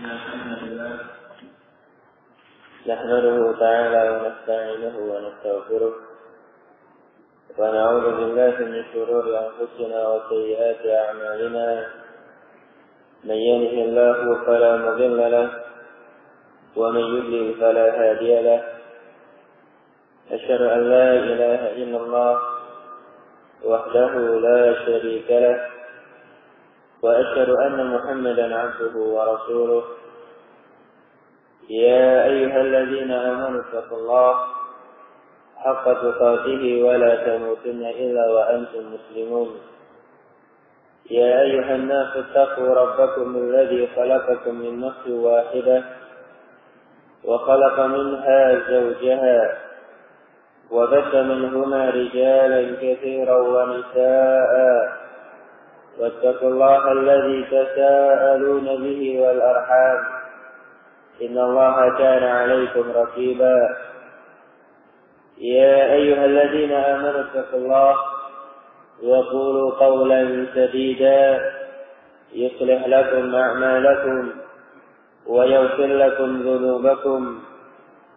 الحمد لله نحمده تعالى ونستعينه ونستغفره ونعوذ بالله من شرور أنفسنا وسيئات أعمالنا من يهده الله فلا مضل له ومن يضلل فلا هادي له أشهد أن لا إله إلا الله وحده لا شريك له وأشهد أن محمدا عبده ورسوله يا أيها الذين آمنوا اتقوا الله حق تقاته ولا تموتن إلا وأنتم مسلمون يا أيها الناس اتقوا ربكم الذي خلقكم من نفس واحدة وخلق منها زوجها وبث منهما رجالا كثيرا ونساء واتقوا الله الذي تساءلون به والأرحام إن الله كان عليكم رقيبا يا أيها الذين آمنوا اتقوا الله وقولوا قولا سديدا يصلح لكم أعمالكم ويغفر لكم ذنوبكم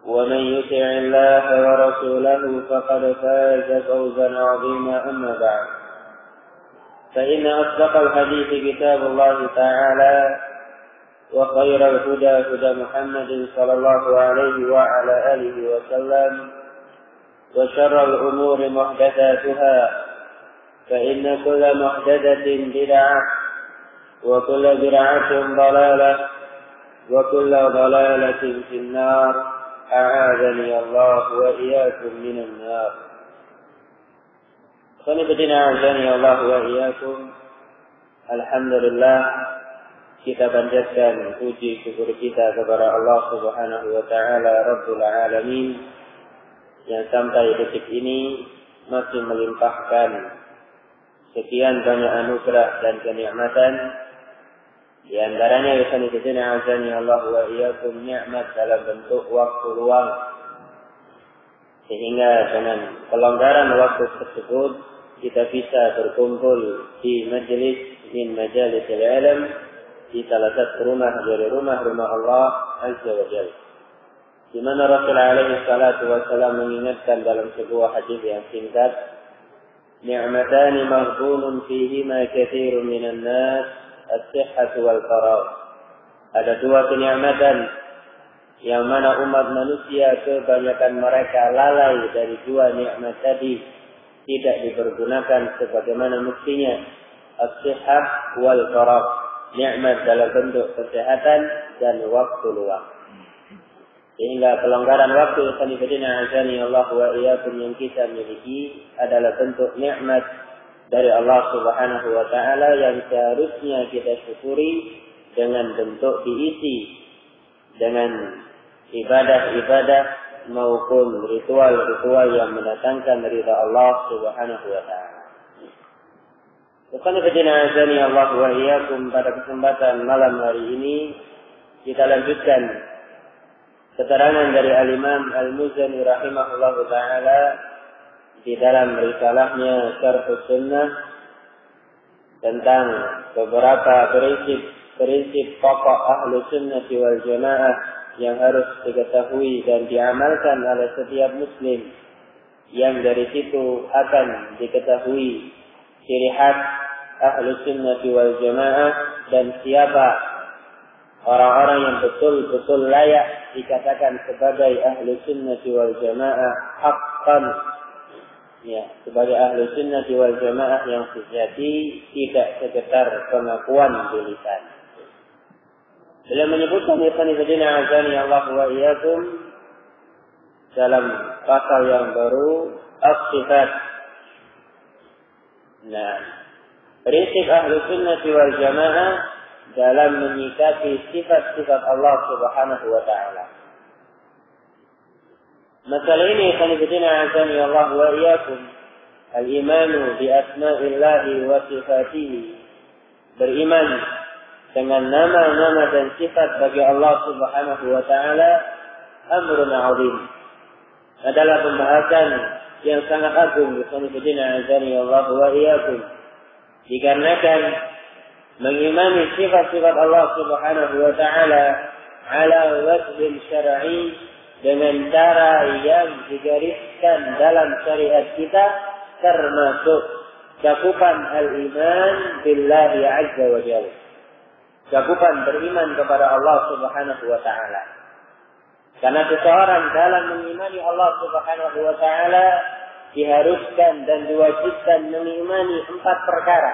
ومن يطع الله ورسوله فقد فاز فوزا عظيما أما بعد فإن أصدق الحديث كتاب الله تعالى وخير الهدى هدى محمد صلى الله عليه وعلى آله وسلم وشر الأمور محدثاتها فإن كل محدثة بدعة وكل بدعة ضلالة وكل ضلالة في النار أعاذني الله وإياكم من النار. Allah wa iyyakum. Alhamdulillah, kita panjatkan puji syukur kita kepada Allah Subhanahu wa taala Rabbul Alamin yang sampai detik ini masih melimpahkan sekian banyak anugerah dan kenikmatan. Di antaranya Allah wa iyyakum nikmat dalam bentuk waktu luang, sehingga dengan kelonggaran waktu tersebut kita bisa berkumpul di majelis min majalisil ilm di salah satu rumah dari rumah-rumah Allah Azza wa Jalla, di mana Rasul alaihi salatu wassalam mengingatkan dalam sebuah hadis yang singkat, ni'matani maghbunun fihima katsirun minan nas as-sihhatu wal faragh. Ada dua kenikmatan yang mana umat manusia kebanyakan mereka lalai dari dua nikmat tadi, tidak dipergunakan sebagaimana mestinya. As-sihhah wal faragh, nikmat dalam bentuk kesehatan dan waktu luang. Sehingga kelonggaran waktu Allah wa iyyakum yang kita miliki adalah bentuk nikmat dari Allah Subhanahu wa taala yang seharusnya kita syukuri dengan bentuk diisi dengan ibadah-ibadah maupun ritual-ritual yang mendatangkan ridha Allah Subhanahu wa taala. Allah wa iyyakum, pada kesempatan malam hari ini kita lanjutkan keterangan dari Al-Imam Al-Muzani rahimahullahu taala di dalam risalahnya Syarh Sunnah tentang beberapa prinsip pokok Ahlu Sunnah wal Jamaah yang harus diketahui dan diamalkan oleh setiap muslim, yang dari situ akan diketahui ciri khas Ahlus Sunnah wal Jamaah dan siapa orang-orang yang betul-betul layak dikatakan sebagai Ahlus Sunnah wal Jamaah haqqan, ya, sebagai Ahlus Sunnah wal Jamaah yang sejati, tidak sekedar pengakuan di lisan. Beliau menyebutkan Allah wa iyyakum dalam pasal yang baru as-sifat. Nah, prinsip Ahlus Sunnah wal Jamaah dalam menyikapi sifat-sifat Allah Subhanahu wa taala. Masalah ini Allah wa iyyakum, al-imanu bi asma'illahi wa sifatihi, beriman dengan nama-nama dan sifat bagi Allah Subhanahu wa taala, amrun 'azim, adalah pembahasan yang sangat agung. Allah wa iyyakum, dikarenakan mengimani sifat-sifat Allah Subhanahu wa taala ala wajhin syar'i dengan cara yang digariskan dalam syariat kita, termasuk cakupan al-iman billahi azza wa jalla, cakupan beriman kepada Allah Subhanahu wa taala. Karena seseorang dalam mengimani Allah Subhanahu wa taala diharuskan dan diwajibkan mengimani 4 perkara.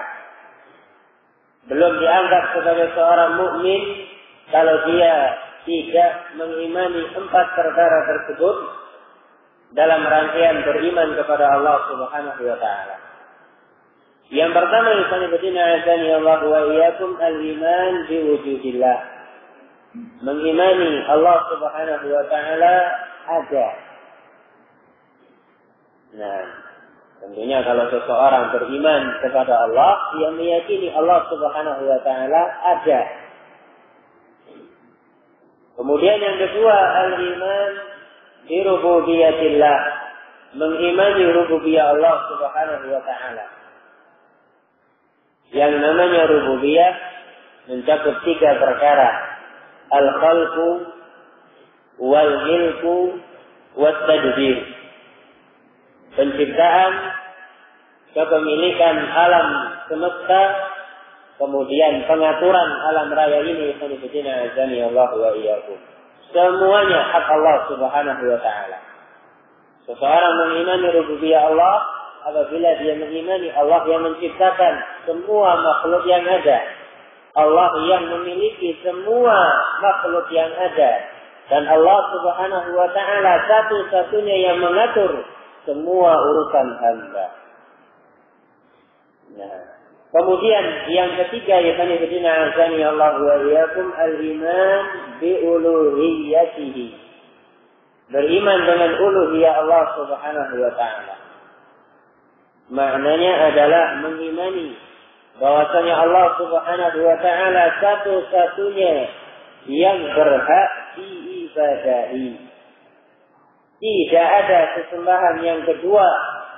Belum dianggap sebagai seorang mukmin kalau dia tidak mengimani 4 perkara tersebut dalam rangkaian beriman kepada Allah Subhanahu wa taala. Yang pertama, azani Allah wa iyyakum al-iman bi wujudillah. Mengimani Allah Subhanahu wa taala ada. Nah, tentunya kalau seseorang beriman kepada Allah, dia meyakini Allah Subhanahu wa taala ada. Kemudian yang kedua, al-iman bi rububiyatillah. Mengimani rububiyah Allah Subhanahu wa taala. Yang namanya rububiyah mencakup 3 perkara. Al-khalqu wal milku wat tadbir. Penciptaan, kepemilikan alam semesta, kemudian pengaturan alam raya ini, azani Allah wa iyyakum. Semuanya hak Allah Subhanahu wa taala. Seseorang mengimani rububiyah Allah apabila dia mengimani Allah yang menciptakan semua makhluk yang ada, Allah yang memiliki semua makhluk yang ada, dan Allah Subhanahu wa taala satu-satunya yang mengatur semua urusan hamba. Nah, kemudian yang ketiga, azani Allah wa iyyakum, al-iman bi uluhiyyatihi. Beriman dengan uluhiyah Allah Subhanahu wa taala. Maknanya adalah mengimani bahwasanya Allah Subhanahu wa taala satu-satunya yang berhak diibadahi. Tidak ada sesembahan yang kedua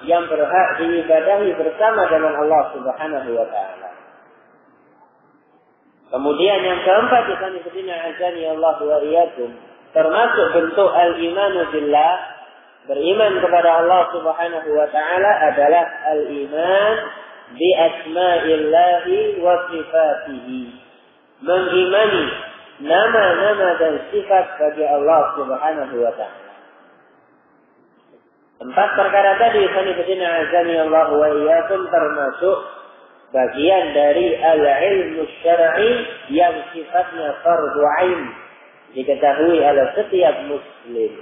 yang berhak diibadahi bersama dengan Allah Subhanahu wa taala. Kemudian yang keempat, azani Allah wa iyyakum, termasuk bentuk al-imanu billah, beriman kepada Allah Subhanahu wa taala adalah al-iman bi asma'illahi wa sifatihi. Mengimani nama-nama dan sifat bagi Allah Subhanahu wa taala. 4 perkara tadi, azani Allah wa iyyakum, termasuk bagian dari al-ilmu syar'i yang sifatnya fardhu ain, diketahui oleh setiap muslim.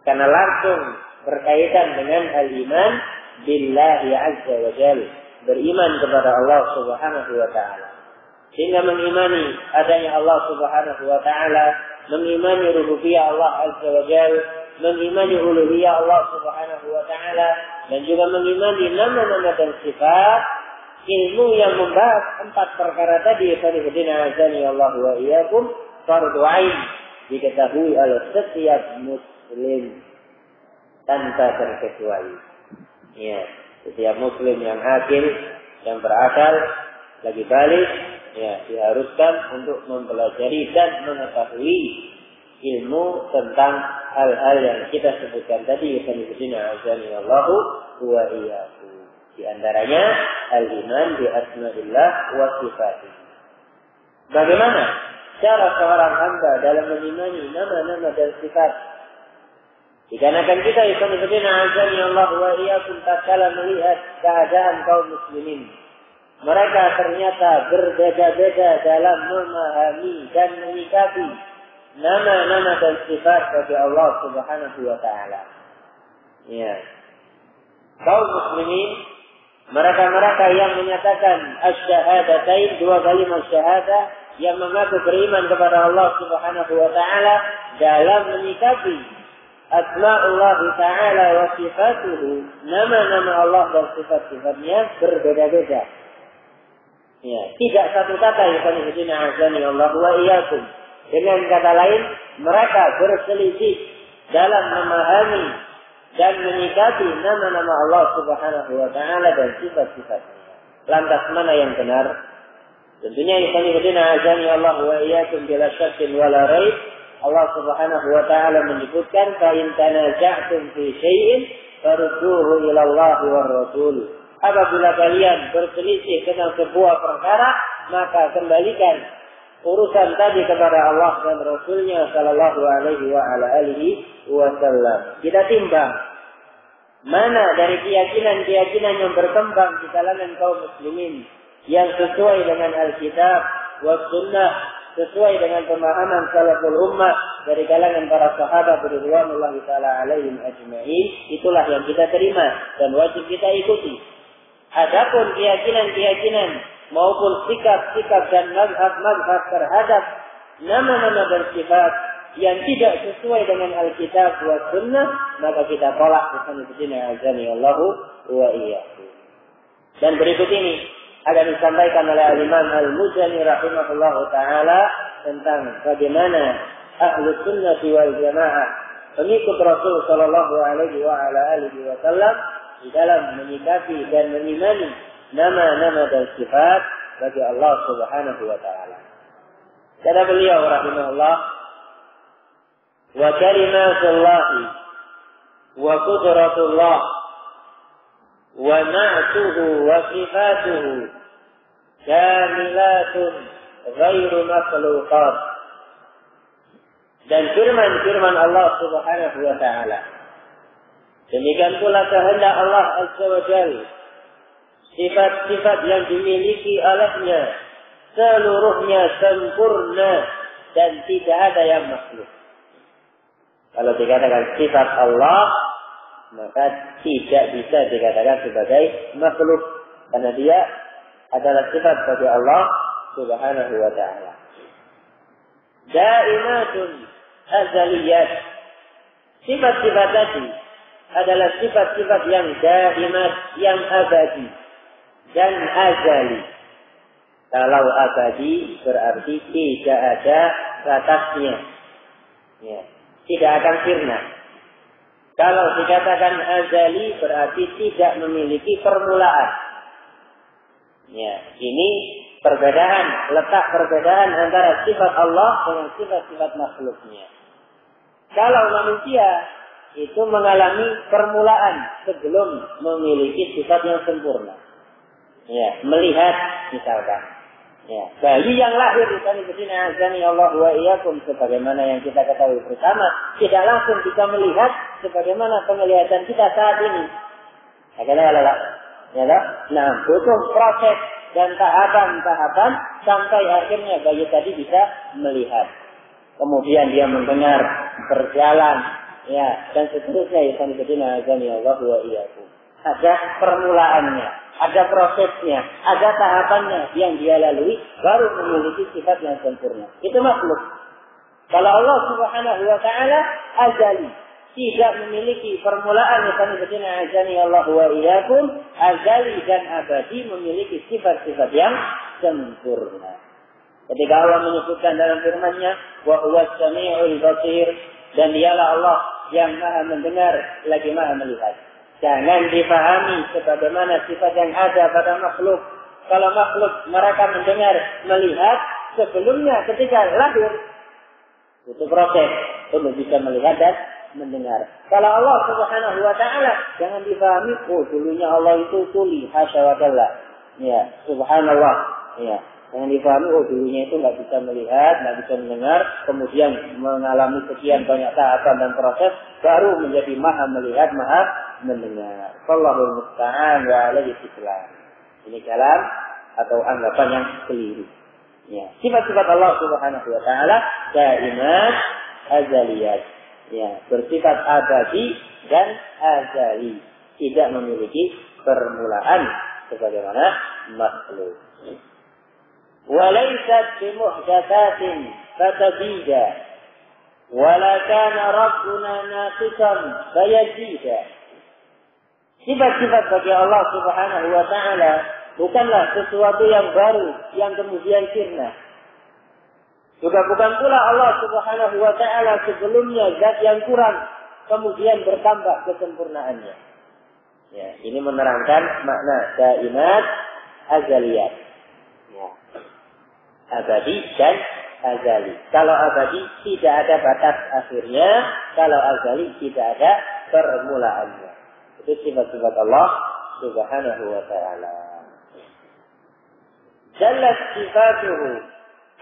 Karena langsung berkaitan dengan al-iman billahi azza wa jalla, beriman kepada Allah Subhanahu wa taala. Sehingga mengimani adanya Allah Subhanahu wa taala, mengimani rububiyah Allah azza wa jalla, mengimani uluhiyah Allah Subhanahu wa taala, dan juga mengimani nama-nama dan sifat, ilmu yang membahas 4 perkara tadi, azani Allah wa iyyakum, fardhu ain, diketahui oleh setiap muslim tanpa terkecuali. Ya, setiap muslim yang akil, yang berakal, lagi balik, ya, diharuskan untuk mempelajari dan mengetahui ilmu tentang hal-hal yang kita sebutkan tadi, azani Allah wa iyyakum. Di antaranya al-iman bi asma'illah wa sifatihi. Bagaimana cara seorang hamba dalam mengimani nama-nama dan sifat? Dikarenakan kita, azani Allah wa iyyakum, tatkala melihat keadaan kaum muslimin, mereka ternyata berbeda-beda dalam memahami dan menyikapi nama-nama dan sifat bagi Allah Subhanahu wa taala. Ya. Kaum muslimin, mereka-mereka yang menyatakan asyhadatain, 2 kalimat syahadah, yang mengaku beriman kepada Allah Subhanahu wa taala, dalam menyikapi asma'ullah ta'ala wa sifatuhu, nama-nama Allah dan sifat-sifatnya berbeda-beda. Ya, tidak satu kata, azani Allah wa iyyakum. Dengan kata lain, mereka berselisih dalam memahami dan menyikapi nama-nama Allah Subhanahu wa taala dan sifat-sifatnya. Lantas mana yang benar? Tentunya ikhwan fillah azani Allah wa iyyakum bila syakkin wala raib. Allah Subhanahu wa taala menyebutkan fa in tanaza'tum fi syai'in farudduhu ila Allah war Rasul. Apabila kalian berselisih tentang sebuah perkara, maka kembalikan urusan tadi kepada Allah dan Rasulnya sallallahu alaihi wa ala alihi wasallam. Kita timbang mana dari keyakinan-keyakinan yang berkembang di kalangan kaum muslimin yang sesuai dengan Alkitab was sunnah, sesuai dengan pemahaman salaful ummah dari kalangan para sahabat radhiyallahu taala alaihim ajma'in, itulah yang kita terima dan wajib kita ikuti. Adapun keyakinan-keyakinan maupun sikap-sikap dan mazhab-mazhab terhadap nama-nama dan sifat yang tidak sesuai dengan Alkitab wa sunnah, maka kita tolak bismillah azani Allahu wa iyyakum. Dan berikut ini akan disampaikan oleh Al-Imam Al-Muzani rahimahullahu taala tentang bagaimana Ahlus Sunnah wal Jamaah, pengikut Rasul sallallahu alaihi wa ala alihi wasallam, di dalam menyikapi dan mengimani nama-nama dan sifat bagi Allah Subhanahu wa taala. Kata beliau rahimahullah, wa kalimatullah wa qudratullah wa na'tuhu wa sifatuhu kamilatun ghairu makhluqat. Dan firman-firman Allah Subhanahu wa taala, demikian pula kehendak Allah Azza wa Jalla, sifat-sifat yang dimiliki olehnya seluruhnya sempurna dan tidak ada yang makhluk. Kalau dikatakan sifat Allah, maka tidak bisa dikatakan sebagai makhluk, karena dia adalah sifat bagi Allah Subhanahu wa taala. Daimatun azaliyat. Sifat-sifat tadi adalah sifat-sifat yang daimat, yang abadi dan azali. Kalau abadi berarti tidak ada batasnya, ya, tidak akan sirna. Kalau dikatakan azali berarti tidak memiliki permulaan. Ya, ini perbedaan, letak perbedaan antara sifat Allah dengan sifat-sifat makhluknya. Kalau manusia itu mengalami permulaan sebelum memiliki sifat yang sempurna. Ya, melihat misalkan, ya, bayi yang lahir di sana betina azani Allah wa iyyakum, sebagaimana yang kita ketahui bersama, tidak langsung bisa melihat sebagaimana penglihatan kita saat ini. Nah, butuh proses dan tahapan-tahapan sampai akhirnya bayi tadi bisa melihat. Kemudian dia mendengar, berjalan, ya, dan seterusnya. Ya, betina azani Allah wa iyyakum. Ada permulaannya, ada prosesnya, ada tahapannya yang dia lalui baru memiliki sifat yang sempurna. Itu makhluk. Kalau Allah Subhanahu wa taala azali, tidak memiliki permulaan, yang betina azani Allah wa iyyakum, azali dan abadi, memiliki sifat-sifat yang sempurna. Ketika Allah menyebutkan dalam firman-Nya, wa huwas samiul basir, dan dialah Allah yang maha mendengar lagi maha melihat. Jangan dipahami sebagaimana sifat yang ada pada makhluk. Kalau makhluk mereka mendengar, melihat, sebelumnya ketika lahir butuh proses untuk bisa melihat dan mendengar. Kalau Allah Subhanahu wa taala jangan dipahami, oh dulunya Allah itu tuli, hasya wa jalla. Ya, subhanallah. Ya, jangan dipahami, oh dulunya itu enggak bisa melihat, enggak bisa mendengar, kemudian mengalami sekian banyak tahapan dan proses baru menjadi maha melihat, maha mendengar. Wallahul musta'an wa alaihi tislam. Ini kalam atau anggapan yang keliru. Ya, sifat-sifat Allah Subhanahu wa taala daimat azaliyat. Ya, bersifat abadi dan azali, tidak memiliki permulaan sebagaimana makhluk. Walaysat bimuhdatsatin fatabida wala kana rabbuna naqisan fayazida. Sifat-sifat bagi Allah Subhanahu wa taala bukanlah sesuatu yang baru yang kemudian sirna. Juga bukan pula Allah Subhanahu wa taala sebelumnya zat yang kurang kemudian bertambah kesempurnaannya. Ya, ini menerangkan makna daimat azaliyat. Ya. Abadi dan azali. Kalau abadi tidak ada batas akhirnya, kalau azali tidak ada permulaannya. Itu sifat-sifat Allah Subhanahu wa ta'ala. Jallat sifatuhu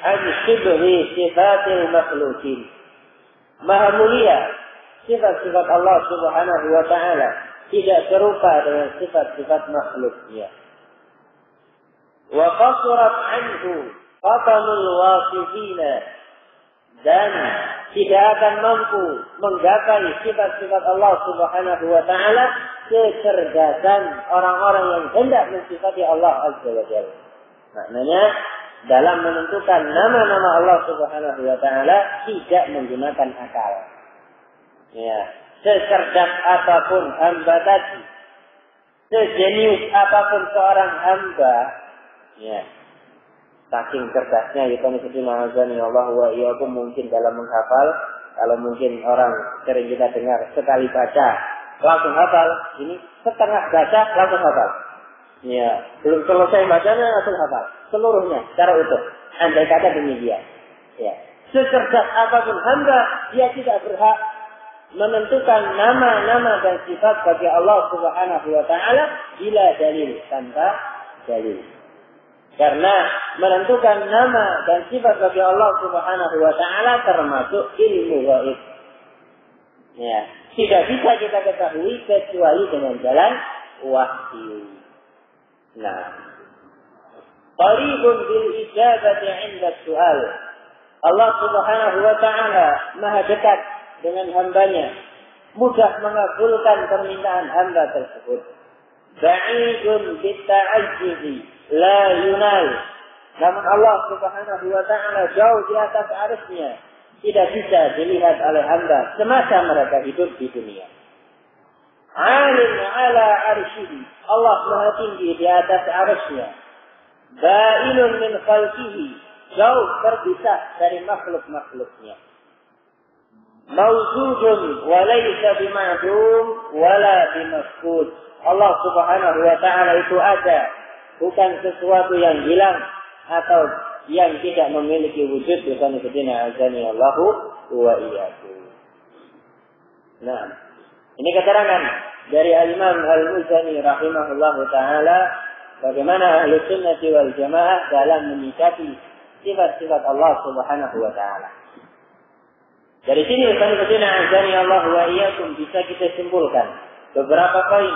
an shibhi sifatil makhlukin. Maha mulia sifat-sifat Allah Subhanahu wa ta'ala tidak serupa dengan sifat-sifat makhluknya. Wa qasurat anhu qatamul wasifina, dan tidak akan mampu menggapai sifat-sifat Allah Subhanahu wa ta'ala kecerdasan orang-orang yang hendak mensifati Allah Azza wa Jalla. Maknanya dalam menentukan nama-nama Allah Subhanahu wa ta'ala tidak menggunakan akal. Ya, secerdas apapun hamba tadi, sejenius apapun seorang hamba, ya, saking cerdasnya itu azani Allah wa iyyakum, mungkin dalam menghafal, kalau mungkin orang sering kita dengar sekali baca langsung hafal, ini setengah baca langsung hafal. Ya, belum selesai bacanya langsung hafal seluruhnya secara utuh. Andai kata demikian. Ya, secerdas apapun hamba, dia tidak berhak menentukan nama-nama dan sifat bagi Allah Subhanahu wa ta'ala bila dalil, tanpa dalil. Karena menentukan nama dan sifat bagi Allah Subhanahu wa ta'ala termasuk ilmu gaib. Ya, tidak bisa kita ketahui kecuali dengan jalan wahyu. Nah, qaribun bil ijabati 'inda su'al. Allah Subhanahu wa ta'ala maha dekat dengan hambanya, mudah mengabulkan permintaan hamba tersebut. Ba'idun bitta'ajjuzi la yunal. Namun Allah Subhanahu wa ta'ala jauh di atas arsy-Nya, tidak bisa dilihat oleh hamba semasa mereka hidup di dunia. Alim ala arsyihi, Allah maha tinggi di atas arsy-Nya. Ba'inun min khalqihi, jauh terpisah dari makhluk-makhluknya. Mawjudun wa laysa bima'dum wala bimafqud. Allah Subhanahu wa ta'ala itu ada, bukan sesuatu yang hilang atau yang tidak memiliki wujud. Bukan sepertinya azani Allahu wa iyyakum. Nah, ini keterangan dari Al-Imam Al-Muzani rahimahullahu ta'ala bagaimana Ahlus Sunnah wal Jamaah dalam menyikapi sifat-sifat Allah Subhanahu wa ta'ala. Dari sini sepertinya azani Allah wa iyyakum bisa kita simpulkan beberapa poin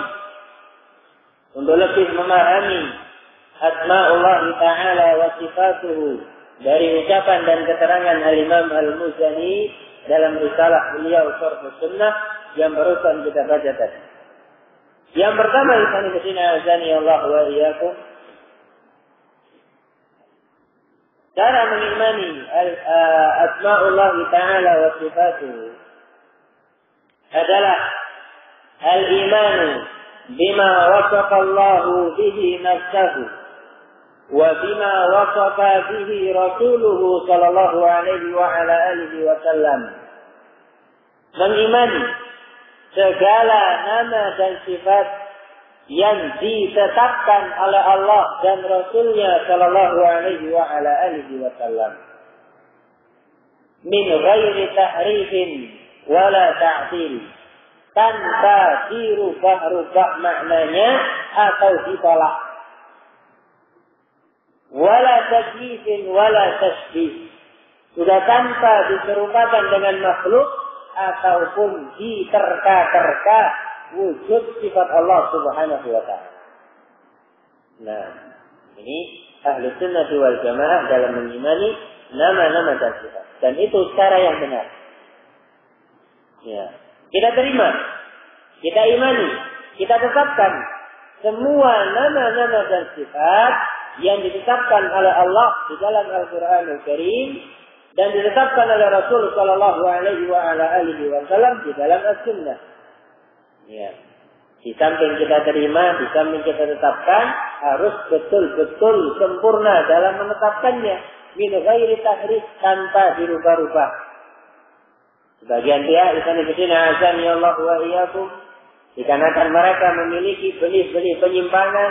untuk lebih memahami asma'ullah ta'ala wa sifatuhu dari ucapan dan keterangan Al-Imam Al-Muzani dalam risalah beliau Syarh Sunnah yang barusan kita baca tadi. Yang pertama sepertinya azani Allah wa iyyakum, cara mengimani asma'ullah ta'ala wa sifatuhu adalah al-imanu bima wasafa Allah bihi nafsahu wa bima wasafa bihi rasuluhu sallallahu alaihi wa ala alihi wa sallam. Mengimani segala nama dan sifat yang ditetapkan oleh Allah dan Rasulnya sallallahu alaihi wa ala alihi wa sallam. Min ghairi tahrifin wala ta'til, tanpa dirubah-rubah maknanya atau ditolak. Wala takyifin wala tashbih, sudah tanpa diserupakan dengan makhluk ataupun diterka-terka wujud sifat Allah Subhanahu wa ta'ala. Nah, ini Ahlus Sunnah wal Jamaah dalam mengimani nama-nama dan sifat. Dan itu cara yang benar. Ya, kita terima, kita imani, kita tetapkan semua nama-nama dan sifat yang ditetapkan oleh Allah di dalam Al-Quranul Karim dan ditetapkan oleh Rasul sallallahu alaihi wa ala alihi wasallam di dalam As-Sunnah. Ya. Di samping kita terima, di samping kita tetapkan, harus betul-betul sempurna dalam menetapkannya. Min ghairi tahrif, tanpa dirubah-rubah. Sebagian pihak ikhwan azani Allah wa iyyakum, dikarenakan mereka memiliki benih-benih penyimpangan,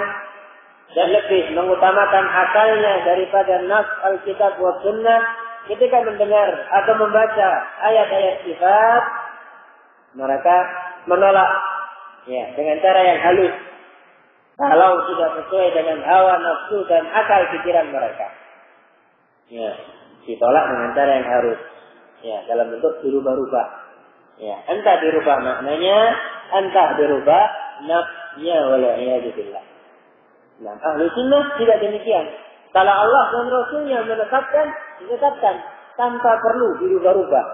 dan lebih mengutamakan akalnya daripada nas Alkitab wa Sunnah ketika mendengar atau membaca ayat-ayat sifat, mereka menolak dengan cara yang halus kalau tidak sesuai dengan hawa nafsu dan akal pikiran mereka. Ditolak dengan cara yang harus dalam bentuk dirubah-rubah. Entah dirubah maknanya, entah dirubah nafsnya, wala'iyadu billah. Nah, ahlu sunnah tidak demikian. Kalau Allah dan Rasulnya menetapkan, ditetapkan tanpa perlu dirubah-rubah.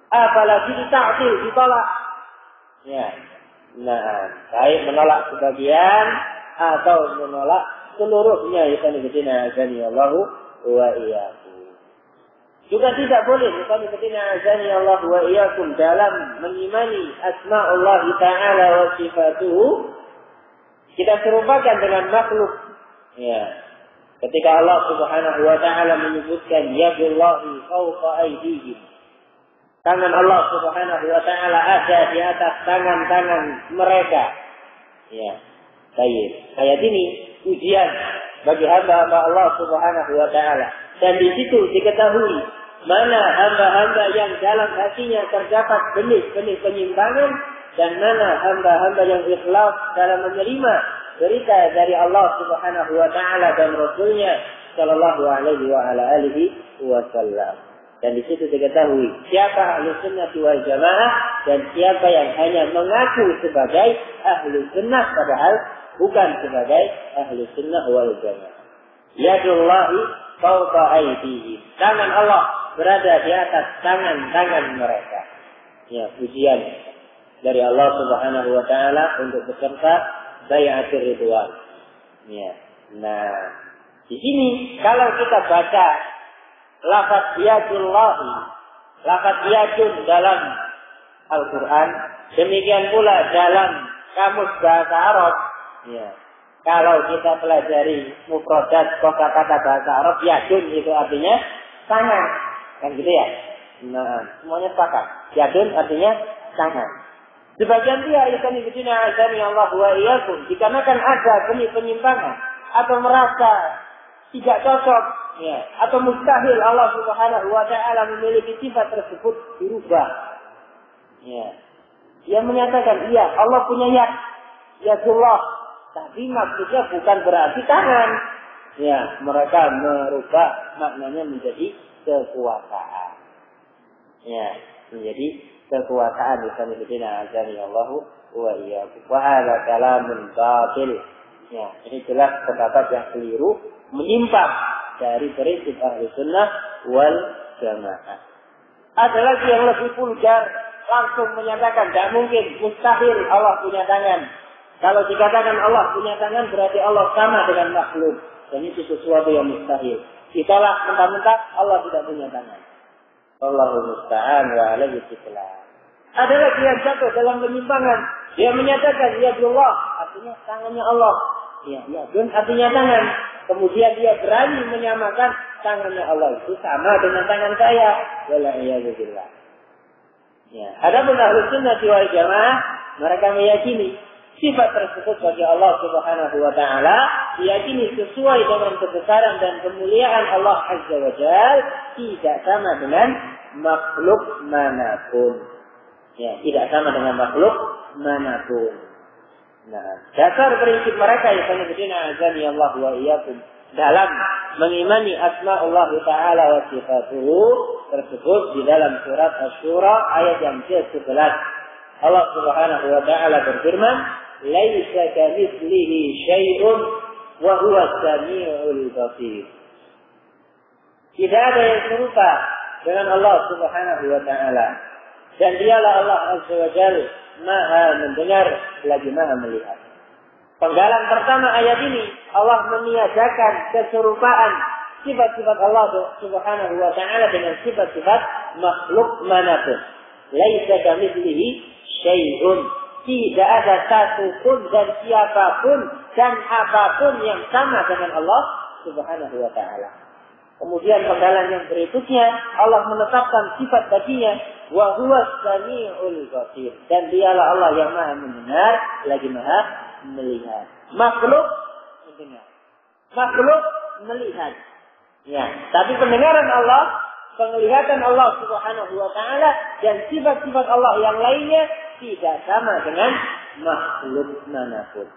Apalagi dita'til, ditolak. Baik menolak sebagian atau menolak seluruhnya. Allahu wa iyyakum. Juga tidak boleh Allahu wa iyyakum dalam mengimani asma'ullah ta'ala wa sifatuhu kita serupakan dengan makhluk. Ketika Allah Subhanahu wa taala menyebutkan yadullahi fawqa aydihim, tangan Allah Subhanahu wa taala ada di atas tangan-tangan mereka. Baik. Ayat ini ujian bagi hamba-hamba Allah Subhanahu wa taala. Dan di situ diketahui mana hamba-hamba yang dalam hatinya terdapat benih-benih penyimpangan dan mana hamba-hamba yang ikhlas dalam menerima berita dari Allah Subhanahu wa taala dan Rasulnya sallallahu alaihi wa ala alihi wasallam. Dan di situ diketahui siapa ahlu sunnah wal jamaah dan siapa yang hanya mengaku sebagai ahlu sunnah padahal bukan sebagai ahlu sunnah wal jamaah. Yadullahi fawqa aydihim. Tangan Allah berada di atas tangan-tangan mereka. Pujian dari Allah Subhanahu wa taala untuk peserta bai'atul ridwan. Nah, di sini kalau kita baca lafaz yadullahi, lafaz yadun dalam Al-Qur'an, demikian pula dalam kamus bahasa Arab. Kalau kita pelajari mufradat kosakata bahasa Arab, yadun itu artinya tangan. Kan gitu ya? Nah, semuanya sepakat. Yadun artinya tangan. Sebagian pihak Allah wa iyyakum dikarenakan ada penyimpangan atau merasa tidak cocok atau mustahil Allah Subhanahu wa taala memiliki sifat tersebut dirubah. Dia menyatakan Allah punya yad, yadullah, tapi maksudnya bukan berarti tangan. Mereka merubah maknanya menjadi kekuasaan. Menjadi kekuasaan Allahu wa iyyakum. Wa hadza kalamun batil. Ini jelas pendapat yang keliru, menyimpang dari prinsip ahli sunnah wal jamaah. Ada lagi yang lebih vulgar, langsung menyatakan tidak mungkin, mustahil Allah punya tangan. Kalau dikatakan Allah punya tangan berarti Allah sama dengan makhluk. Dan itu sesuatu yang mustahil. Ditolak mentah-mentah Allah tidak punya tangan. Allahul musta'an wa alaihi tsiklan. Ada lagi yang jatuh dalam penyimpangan. Dia menyatakan yadullah artinya tangannya Allah. Yadun artinya tangan. Kemudian dia berani menyamakan tangannya Allah itu sama dengan tangan saya. Wala'iyadu billah. Adapun ahlus sunnah wal jamaah, mereka meyakini sifat tersebut bagi Allah Subhanahu wa taala diyakini sesuai dengan kebesaran dan kemuliaan Allah Azza wa Jalla, tidak sama dengan makhluk manapun. Tidak sama dengan makhluk manapun. Nah, dasar prinsip mereka yang azani Allah wa iyyakum dalam mengimani asma Allah Ta'ala wa sifatuhu tersebut di dalam surat Asy-Syura ayat yang ke-11. Allah Subhanahu wa taala berfirman, "Laisa kamitslihi syai'un wa huwa as-sami'ul basir." Tidak ada yang serupa dengan Allah Subhanahu wa taala. Dan dialah Allah Azza wa Jalla Maha mendengar lagi Maha melihat. Penggalan pertama ayat ini Allah meniadakan keserupaan sifat-sifat Allah Subhanahu wa taala dengan sifat-sifat makhluk manapun. Laisa kamitslihi syai'un. Tidak ada satu pun dan siapapun dan apapun yang sama dengan Allah Subhanahu wa taala. Kemudian penggalan yang berikutnya Allah menetapkan sifat baginya wa huwas samiul basir, dan dialah Allah yang Maha mendengar lagi Maha melihat. Makhluk mendengar, makhluk melihat. Ya, tapi pendengaran Allah, penglihatan Allah Subhanahu wa taala dan sifat-sifat Allah yang lainnya tidak sama dengan makhluk manapun.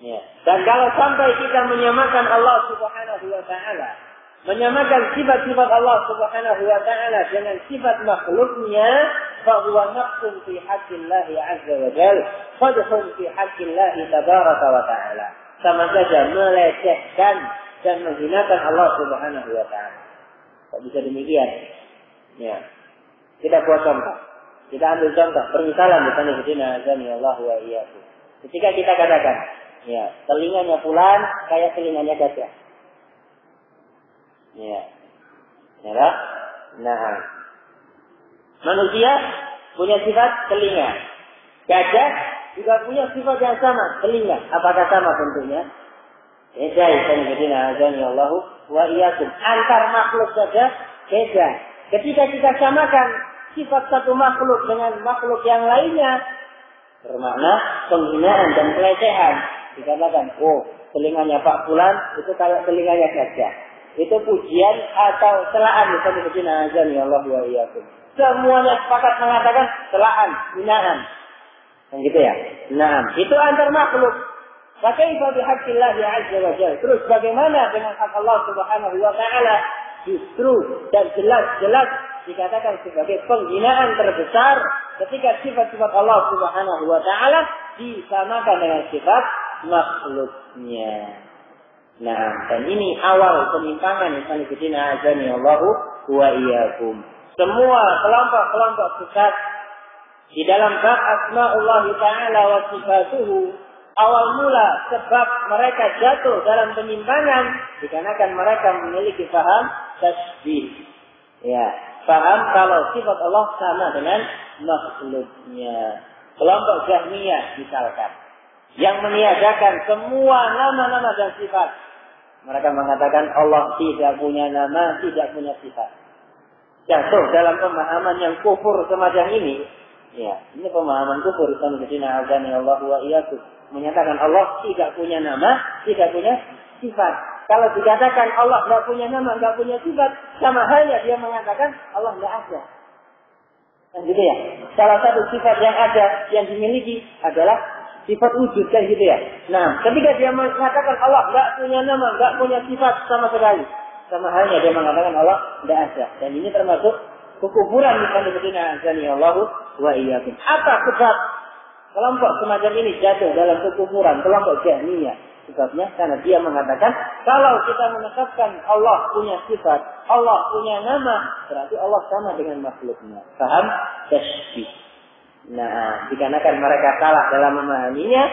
Ya. Dan kalau sampai kita menyamakan Allah Subhanahu wa taala, menyamakan sifat-sifat Allah Subhanahu wa taala dengan sifat makhluknya, fa huwa naqsun fi haqqillah azza wa jalla, qadhun fi haqqillah tabaraka wa taala. Sama saja melecehkan dan menghinakan Allah Subhanahu wa taala. Kok bisa demikian? Ya. Kita buat contoh. Kita ambil contoh permisalan misalnya begini, azani Allah wa iyyakum. Ketika kita katakan, ya, telinganya fulan kayak telinganya gajah. Ya. Ya. Nah. Manusia punya sifat telinga. Gajah juga punya sifat yang sama, telinga. Apakah sama bentuknya? Beda, izin azani Allah wa iyyakum. Antar makhluk saja beda. Ketika kita samakan sifat satu makhluk dengan makhluk yang lainnya, bermakna penghinaan dan pelecehan. Dikatakan, oh, telinganya Pak Fulan itu kayak telinganya gajah. Itu pujian atau celaan, misalnya begini azani Allah wa iyyakum. Semuanya sepakat mengatakan celaan, hinaan. Yang gitu ya. Nah, itu antar makhluk. Fakaifa bihaqqillah azza wa jalla. Terus bagaimana dengan hak Allah Subhanahu wa taala? Justru dan jelas-jelas dikatakan sebagai penghinaan terbesar ketika sifat-sifat Allah Subhanahu wa taala disamakan dengan sifat makhluknya. Nah, dan ini awal penyimpangan yang sanadina azani Allahu wa iyyakum. Semua kelompok-kelompok sesat di dalam bab asmaullah taala wa sifatuhu, awal mula sebab mereka jatuh dalam penyimpangan dikarenakan mereka memiliki paham tasbih. Ya, paham kalau sifat Allah sama dengan makhluknya. Kelompok Jahmiyah misalkan, yang meniadakan semua nama-nama dan sifat. Mereka mengatakan Allah tidak punya nama, tidak punya sifat. Jatuh dalam pemahaman yang kufur semacam ini. Ya, ini pemahaman kufur. Allah wa iyyakum. Menyatakan Allah tidak punya nama, tidak punya sifat. Kalau dikatakan Allah tidak punya nama, tidak punya sifat, sama halnya dia mengatakan Allah tidak ada. Kan gitu ya. Salah satu sifat yang ada, yang dimiliki adalah sifat wujud, kan gitu ya. Nah, ketika dia mengatakan Allah tidak punya nama, tidak punya sifat sama sekali, sama halnya dia mengatakan Allah tidak ada. Dan ini termasuk kekufuran misalnya begini azani Allah wa iyyakum. Apa sebab kelompok semacam ini jatuh dalam kekufuran? Kelompok Jahmiyah. Sebabnya karena dia mengatakan kalau kita menetapkan Allah punya sifat, Allah punya nama, berarti Allah sama dengan makhluknya. Paham? Tasbih. Nah, dikarenakan mereka salah dalam memahaminya,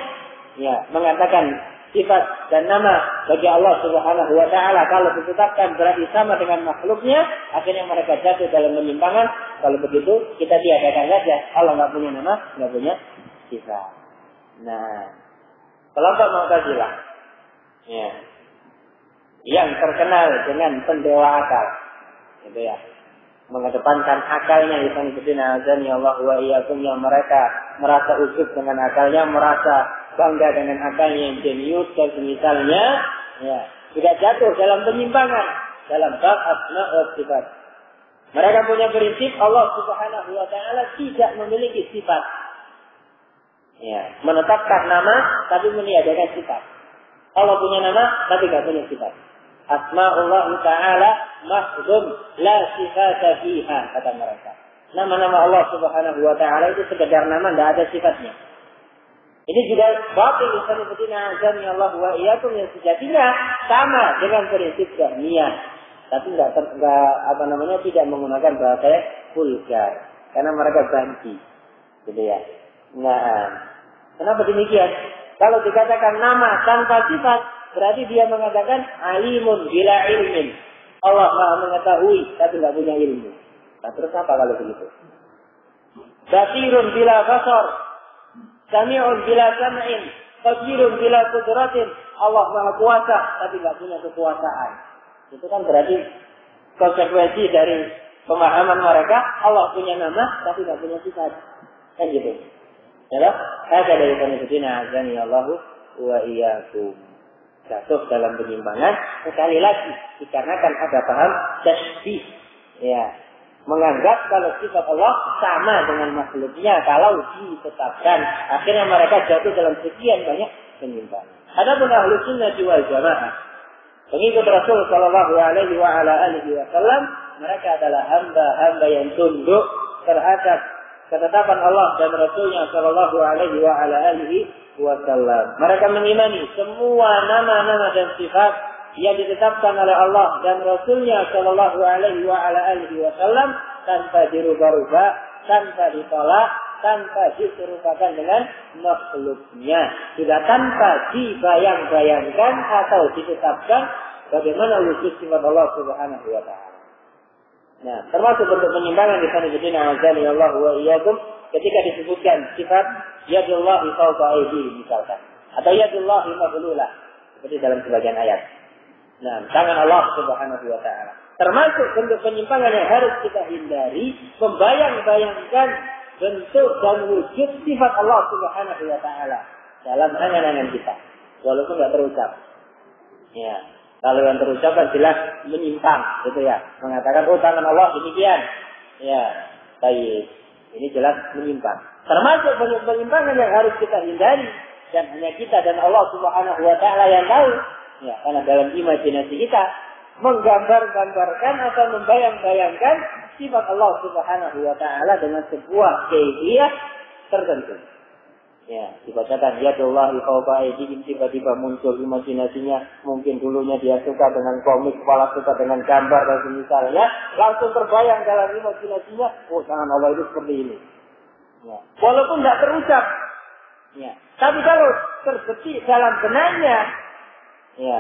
ya, mengatakan sifat dan nama bagi Allah Subhanahu wa taala kalau ditetapkan berarti sama dengan makhluknya, akhirnya mereka jatuh dalam penyimpangan. Kalau begitu, kita tiadakan saja Allah nggak punya nama, nggak punya sifat. Nah, kelompok Mu'tazilah, ya, yang terkenal dengan pendewa akal, gitu ya, mengedepankan akalnya, azani Allah wa iyyakum, yang mereka merasa ujub dengan akalnya, merasa bangga dengan akalnya yang jenius dan semisalnya, ya, sudah jatuh dalam penyimpangan dalam bab asma wa sifat. Mereka punya prinsip Allah Subhanahu wa taala tidak memiliki sifat. Ya, menetapkan nama tapi meniadakan sifat. Allah punya nama tapi tidak punya sifat. Asmaullah taala mahdhum la sifata fiha, kata mereka. Nama-nama Allah Subhanahu wa taala itu sekedar nama, tidak ada sifatnya. Ini juga batil seperti azani Allah wa iyyakum, yang sejatinya sama dengan prinsip Jahmiyah, tapi tidak menggunakan bahasa vulgar karena mereka banci, gitu ya. Nah, kenapa demikian? Kalau dikatakan nama tanpa sifat, berarti dia mengatakan alimun bila ilmin. Allah Maha mengetahui tapi tidak punya ilmu. Nah, terus apa kalau begitu? Basirun bila basar, sami'un bila sam'in, qadirun bila qudratin. Allah Maha kuasa tapi tidak punya kekuasaan. Itu kan berarti konsekuensi dari pemahaman mereka Allah punya nama tapi tidak punya sifat. Kan gitu. Ya, ada dari penelitian azani Allah wa iyyakum. jatuh dalam penyimpangan. Sekali lagi dikarenakan ada paham tasbih, ya, menganggap kalau sifat Allah sama dengan makhluknya kalau ditetapkan, akhirnya mereka jatuh dalam sekian banyak penyimpangan. Adapun Ahlus Sunnah wal Jamaah, pengikut Rasul sallallahu alaihi wasallam, mereka adalah hamba-hamba yang tunduk terhadap ketetapan Allah dan Rasulnya sallallahu alaihi wasallam. Mereka mengimani semua nama-nama dan sifat yang ditetapkan oleh Allah dan Rasulnya sallallahu alaihi wasallam tanpa dirubah-rubah, tanpa ditolak, tanpa diserupakan dengan makhluknya, juga tanpa dibayang-bayangkan atau ditetapkan bagaimana wujud sifat Allah Subhanahu wa taala. Nah, termasuk bentuk penyimpangan di sana jadinya azani Allah wa iyyakum ketika disebutkan sifat yadullahi fawqa aydihi misalkan, atau yadullahi maghlulah seperti dalam sebagian ayat. Nah, tangan Allah Subhanahu wa taala. Termasuk bentuk penyimpangan yang harus kita hindari, membayang-bayangkan bentuk dan wujud sifat Allah Subhanahu wa taala dalam angan-angan kita, walaupun tidak terucap. Ya, kalau yang terucap kan jelas menyimpang, gitu ya. Mengatakan oh tangan Allah demikian. Ya, baik. Ini jelas menyimpang. Termasuk bentuk penyimpangan yang harus kita hindari dan hanya kita dan Allah Subhanahu wa taala yang tahu. Ya, karena dalam imajinasi kita menggambar-gambarkan atau membayang-bayangkan sifat Allah Subhanahu wa taala dengan sebuah kaifiyah tertentu. Ya, dibacakan yadullahi fawqa aydihim, tiba-tiba muncul imajinasinya, mungkin dulunya dia suka dengan komik, kepala suka dengan gambar dan semisalnya, langsung terbayang dalam imajinasinya, oh tangan Allah itu seperti ini. Ya, walaupun tidak terucap. Ya, tapi kalau terbetik dalam benaknya, ya,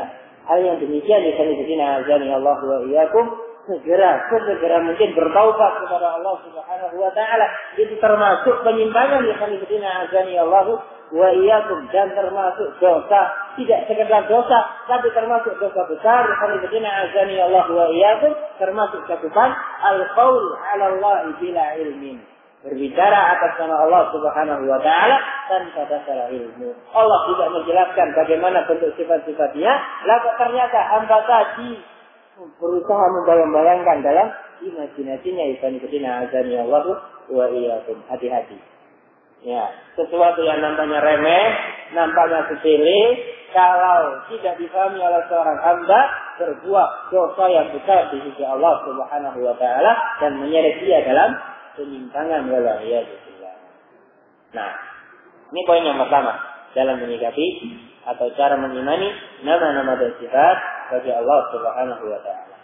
hal yang demikian disana azani Allah wa iyyakum, segera mungkin bertaubat kepada Allah Subhanahu wa taala. Itu termasuk penyimpangan disana azani Allah wa iyyakum, dan termasuk dosa, tidak sekedar dosa tapi termasuk dosa besar disana azani Allah wa iyyakum, termasuk cakupan al-qaul 'ala Allah bila ilmin, berbicara atas nama Allah Subhanahu wa taala tanpa dasar ilmu. Allah tidak menjelaskan bagaimana bentuk sifat-sifatnya, lalu ternyata hamba tadi berusaha membayang-bayangkan dalam imajinasinya. Ibn azani Allah wa iyyakum, hati-hati. Ya, sesuatu yang nampaknya remeh, nampaknya sepele, kalau tidak difahami oleh seorang hamba, berbuah dosa yang besar di sisi Allah Subhanahu wa taala dan menyeret dia dalam penyimpangan waliyadzubillah. Nah, ini poin yang pertama dalam menyikapi atau cara mengimani nama-nama dan sifat bagi Allah Subhanahu wa taala.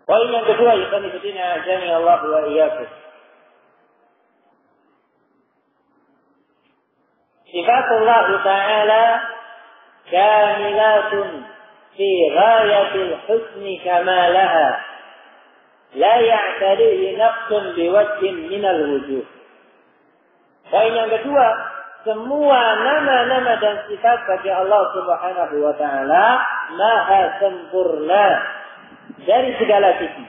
Poin yang kedua, yaitu azani Allah wa iyyakum, sifatullah ta'ala kamilatun fi ghayatil husni kamalaha, la ya'tarihi naqsun biwajhin minal wujuh. Poin yang kedua, semua nama-nama dan sifat bagi Allah Subhanahu wa taala maha sempurna dari segala sisi.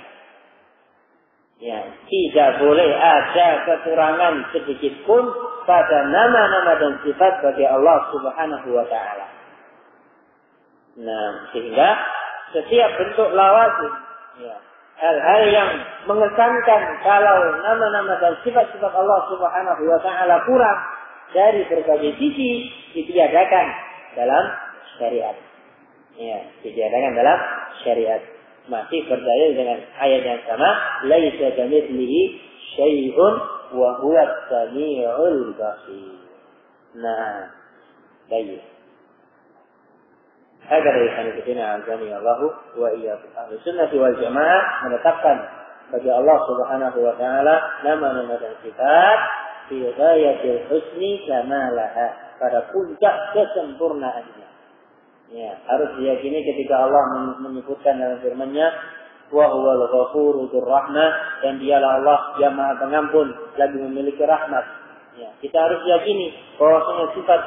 Ya, tidak boleh ada kekurangan sedikit pun pada nama-nama dan sifat bagi Allah Subhanahu wa taala. Nah, sehingga setiap bentuk lawazim, ya, hal-hal yang mengesankan kalau nama-nama dan sifat-sifat Allah Subhanahu wa taala kurang dari berbagai sisi, ditiadakan dalam syariat. Ya, ditiadakan dalam syariat. Masih berdalil dengan ayat yang sama, laisa kamitslihi syai'un wa huwa as-sami'ul basir. Nah, baik. Agar ikhwan azani Allah wa iyyakum, Ahlus Sunnah wal Jamaah menetapkan bagi Allah Subhanahu wa taala nama-nama dan sifat fi ghayatil husni kamalaha, pada puncak kesempurnaannya. Ya, harus diyakini ketika Allah menyebutkan dalam firman-Nya wa huwal ghafuru dzur rahmah, dan dialah Allah yang Maha Pengampun lagi memiliki rahmat. Ya, kita harus yakini bahwa sifat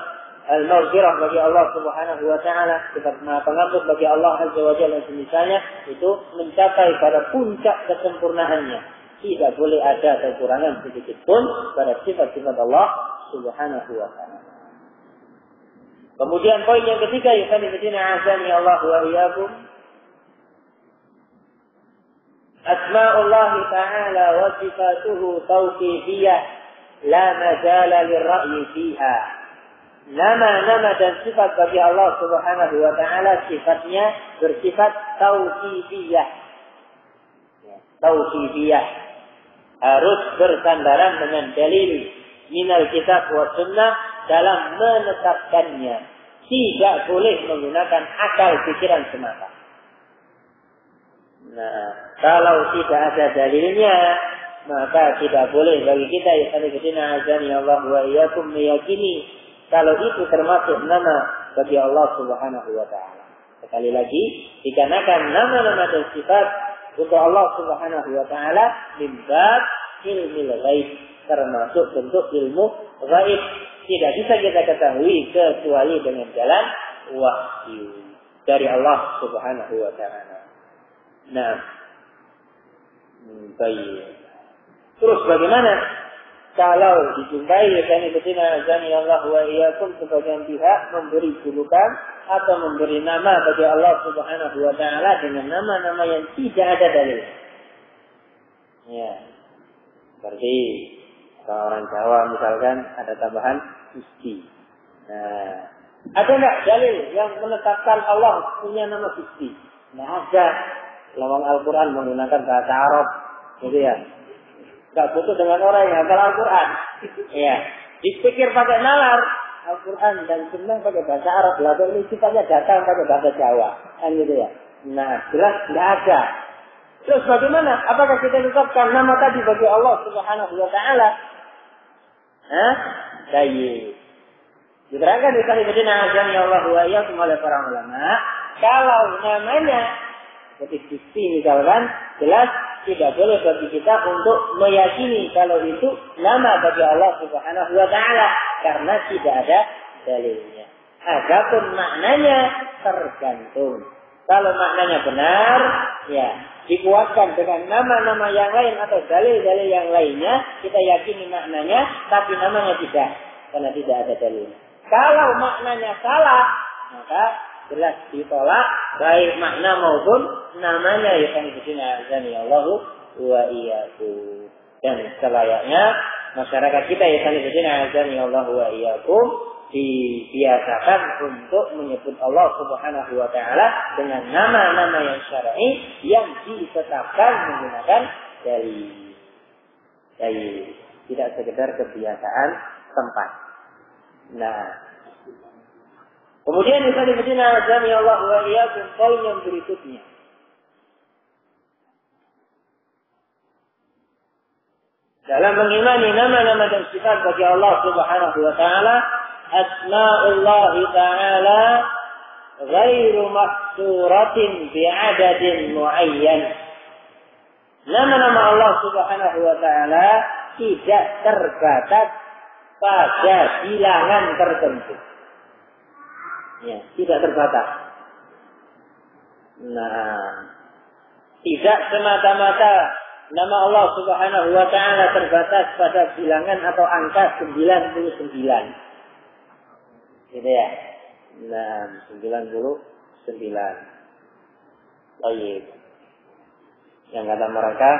al-maghfirah bagi Allah Subhanahu wa taala, sifat Maha Pengampun bagi Allah Azza wa Jalla dan semisalnya itu mencapai pada puncak kesempurnaannya. Tidak boleh ada kekurangan sedikit pun pada sifat-sifat Allah Subhanahu wa taala. Kemudian poin yang ketiga, azani Allah wa iyyakum, asma'ullah ta'ala wa sifatuhu tauqifiyah la majala lirra'yi fiha. Nama-nama dan sifat bagi Allah Subhanahu wa taala sifatnya bersifat tauqifiyah. Tauqifiyah harus bersandaran dengan dalil minal kitab wa sunnah dalam menetapkannya. Tidak boleh menggunakan akal pikiran semata. Nah, kalau tidak ada dalilnya, maka tidak boleh bagi kita azani Allah wa iyyakum meyakini kalau itu termasuk nama bagi Allah Subhanahu wa taala. Sekali lagi, dikarenakan nama-nama dan sifat untuk Allah Subhanahu wa taala min bab ilmil ghaib, termasuk bentuk ilmu ghaib, tidak bisa kita ketahui kecuali dengan jalan wahyu dari Allah Subhanahu wa taala. Nah, baik. Terus bagaimana kalau dijumpai azani Allah wa iyyakum sebagian pihak memberi julukan atau memberi nama bagi Allah Subhanahu wa taala dengan nama-nama yang tidak ada dalil. Ya. Seperti orang Jawa misalkan ada tambahan Gusti. Nah, ada enggak dalil yang menetapkan Allah punya nama Gusti? Enggak ada. Lawang Al-Quran menggunakan bahasa Arab, gitu ya. Enggak butuh dengan orang yang hafal Al-Quran. Ya. Dipikir pakai nalar Al-Quran dan Sunnah pakai bahasa Arab. Lalu ini sifatnya datang pakai bahasa Jawa, kan gitu ya. Nah, jelas enggak ada. Terus bagaimana? Apakah kita tetapkan nama tadi bagi Allah Subhanahu wa taala? Baik. Diterangkan di kali azani Allah wa iyyakum oleh para ulama, kalau namanya seperti Gusti misalkan, jelas tidak boleh bagi kita untuk meyakini kalau itu nama bagi Allah Subhanahu wa taala karena tidak ada dalilnya. Adapun maknanya tergantung. Kalau maknanya benar, ya dikuatkan dengan nama-nama yang lain atau dalil-dalil yang lainnya, kita yakini maknanya, tapi namanya tidak, karena tidak ada dalilnya. Kalau maknanya salah, maka jelas ditolak, baik makna maupun namanya. azani Allah wa iyyakum. Dan selayaknya masyarakat kita azani Allah wa iyyakum dibiasakan untuk menyebut Allah Subhanahu wa taala dengan nama-nama yang syar'i yang ditetapkan menggunakan dalil. Tidak sekedar kebiasaan tempat. Nah, kemudian azani Allah wa iyyakum poin yang berikutnya. Dalam mengimani nama-nama dan sifat bagi Allah Subhanahu wa taala, asma'ullah ta'ala ghairu mahsuratin bi'adadin muayyan. Nama-nama Allah Subhanahu wa ta'ala tidak terbatas pada bilangan tertentu. Ya, tidak terbatas. Nah, tidak semata-mata nama Allah Subhanahu wa ta'ala terbatas pada bilangan atau angka 99. Gitu ya. Nah, 99. Baik. Yang kata mereka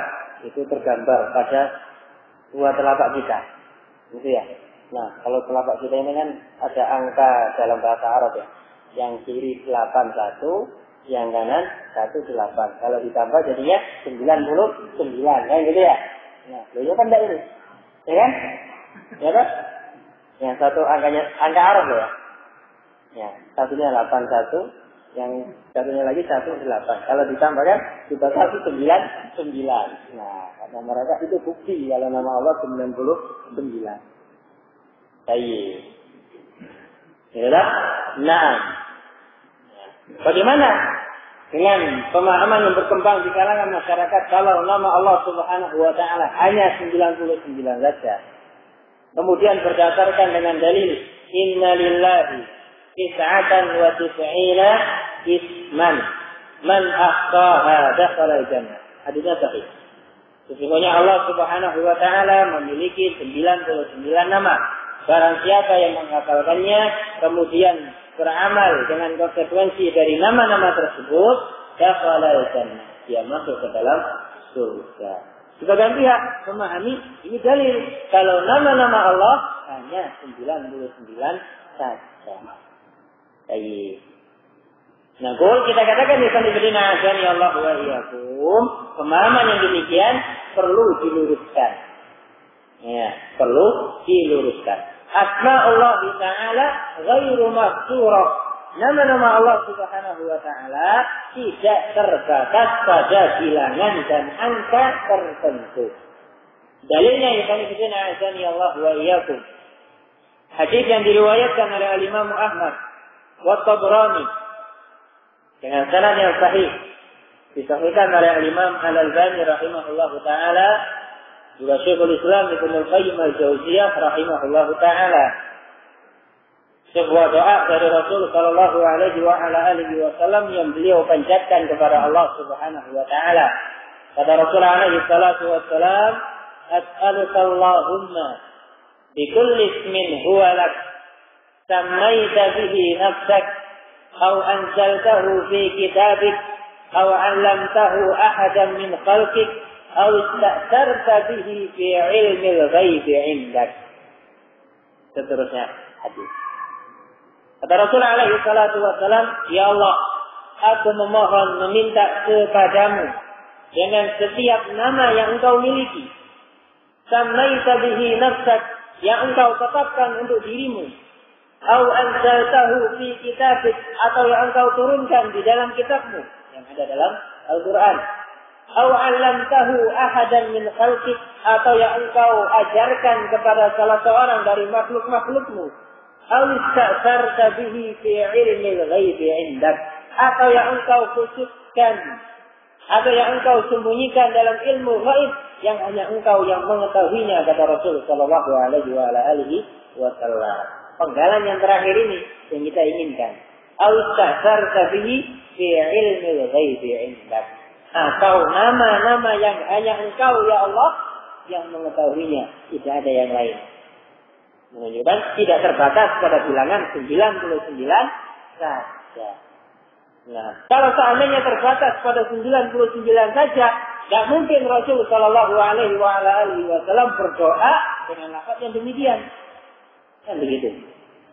itu tergambar pada dua telapak kita. Gitu ya. Nah, kalau telapak kita ini kan ada angka dalam bahasa Arab ya. Yang kiri 81, yang kanan 18. Kalau ditambah jadinya 99. Kan gitu ya. Nah, beliau kan enggak ini. Ya kan? Ya kan? Yang satu angka Arab ya. Ya, satunya 81, yang satunya lagi 18. Kalau ditambahkan juga 199. Nah, kata mereka itu bukti kalau nama Allah 99. Baik. Ya, nah. Bagaimana dengan pemahaman yang berkembang di kalangan masyarakat kalau nama Allah Subhanahu wa taala hanya 99 saja? Kemudian berdasarkan dengan dalil inna lillahi tis'atan wa tis'ina isman man ahsaha dakhala al-jannah. Hadisnya sahih. Sesungguhnya Allah Subhanahu wa taala memiliki 99 nama. Barang siapa yang menghafalkannya kemudian beramal dengan konsekuensi dari nama-nama tersebut, dakhala jannah, dia masuk ke dalam surga. Sebagian pihak memahami ini dalil kalau nama-nama Allah hanya 99 saja. Baik. Nah, kita katakan di sini azani Allah wa iyyakum, pemahaman yang demikian perlu diluruskan. Ya, perlu diluruskan. Asma Allah Ta'ala ghairu mahsurah. Nama-nama Allah Subhanahu wa Ta'ala tidak terbatas pada bilangan dan angka tertentu. Dalilnya yang kami berikan azani Allah wa iyyakum. Hadis yang diriwayatkan oleh Imam Ahmad wa Tabrani dengan sanad yang sahih, disahihkan oleh Imam Al-Albani rahimahullahu taala, juga Syekhul Islam Ibnu Qayyim Al-Jauziyah rahimahullahu taala. Sebuah doa dari Rasul sallallahu alaihi wa ala alihi wasallam yang beliau panjatkan kepada Allah Subhanahu wa taala. Kata Rasul alaihi salatu wassalam, "As'aluka Allahumma bi kulli ismin huwa lak, sammaita bihi nafsak, aw anzaltahu fi kitabik, aw 'allamtahu ahadan min khalqik, aw ista'tharta bihi fi 'ilmil ghaibi 'indak." Seterusnya hadis. Kata Rasul alaihi salatu wassalam, "Ya Allah, aku memohon meminta kepadamu dengan setiap nama yang engkau miliki, sammaita bihi nafsak, yang engkau tetapkan untuk dirimu, au anzaltahu fi kitabik, atau yang engkau turunkan di dalam kitabmu yang ada dalam Al-Quran, au 'allamtahu ahadan min khalqik, atau yang engkau ajarkan kepada salah seorang dari makhluk-makhlukmu, au ista'sarta bihi fi 'ilmil ghaibi 'indak, atau yang engkau khususkan atau yang engkau sembunyikan dalam ilmu ghaib yang hanya engkau yang mengetahuinya," kata Rasul sallallahu alaihi wasallam. Penggalan yang terakhir ini yang kita inginkan. Au ista'sarta bihi fi 'ilmil ghaibi 'indak, atau nama-nama yang hanya engkau ya Allah yang mengetahuinya, tidak ada yang lain. Menunjukkan tidak terbatas pada bilangan 99 saja. Nah, kalau seandainya terbatas pada 99 saja, tidak mungkin Rasul Shallallahu Alaihi Wasallam berdoa dengan lafaz yang demikian. Kan begitu?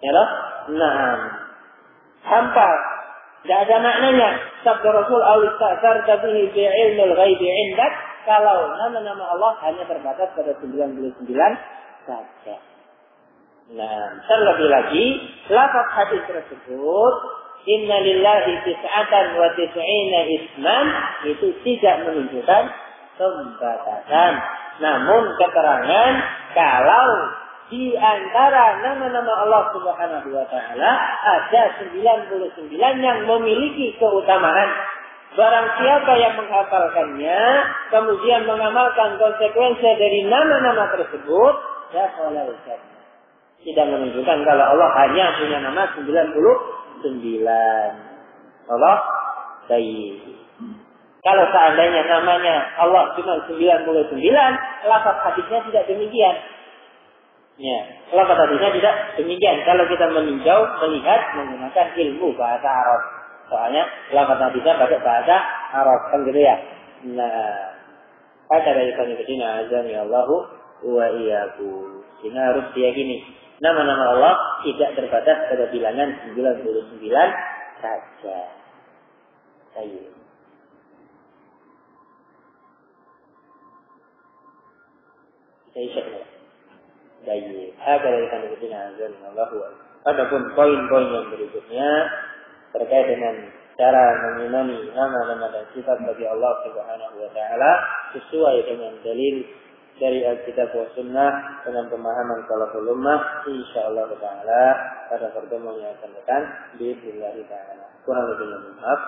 Ya loh? Nah, hampa, tidak ada maknanya. Sabda Rasul "Al-Ista'sarta bihi fi 'ilmil ghaibi 'indak", kalau nama-nama Allah hanya terbatas pada 99 saja. Nah, terlebih lagi, lafaz hadis tersebut, "Inna lillahi tis'atan wa tis'ina isman", itu tidak menunjukkan pembatasan. Namun keterangan kalau di antara nama-nama Allah Subhanahu wa taala ada 99 yang memiliki keutamaan. Barang siapa yang menghafalkannya, kemudian mengamalkan konsekuensi dari nama-nama tersebut, dakhala jannah. Tidak menunjukkan kalau Allah hanya punya nama 99. Allah baik. Kalau seandainya namanya Allah cuma 99, lafaz hadisnya tidak demikian. Ya, lafaz hadisnya tidak demikian. Kalau kita meninjau, melihat menggunakan ilmu bahasa Arab. Soalnya lafaz hadisnya pakai bahasa Arab, kan gitu ya. Nah, kata dari Qanifidina azani Allahu wa iyyakum. Sehingga harus diyakini nama-nama Allah tidak terbatas pada bilangan 99 saja. Baik. Kita isyarat. Baik. Agar dari Qanifidina azani Allahu wa iyyakum. Adapun poin-poin yang berikutnya terkait dengan cara mengimani nama-nama dan sifat bagi Allah Subhanahu wa taala sesuai dengan dalil dari Alkitab wa Sunnah dengan pemahaman salaful ummah, insyaallah taala pada pertemuan yang akan datang bismillah taala. Kurang lebihnya maaf.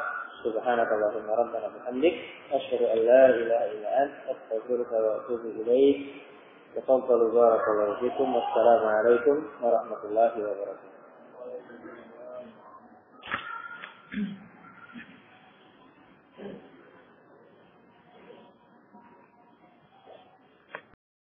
Subhanakallahumma rabbana bihamdik asyhadu an la ilaha illa anta astaghfiruka wa atubu ilaik. Tafadhalu barakallahu fikum. Wassalamu alaikum warahmatullahi wabarakatuh.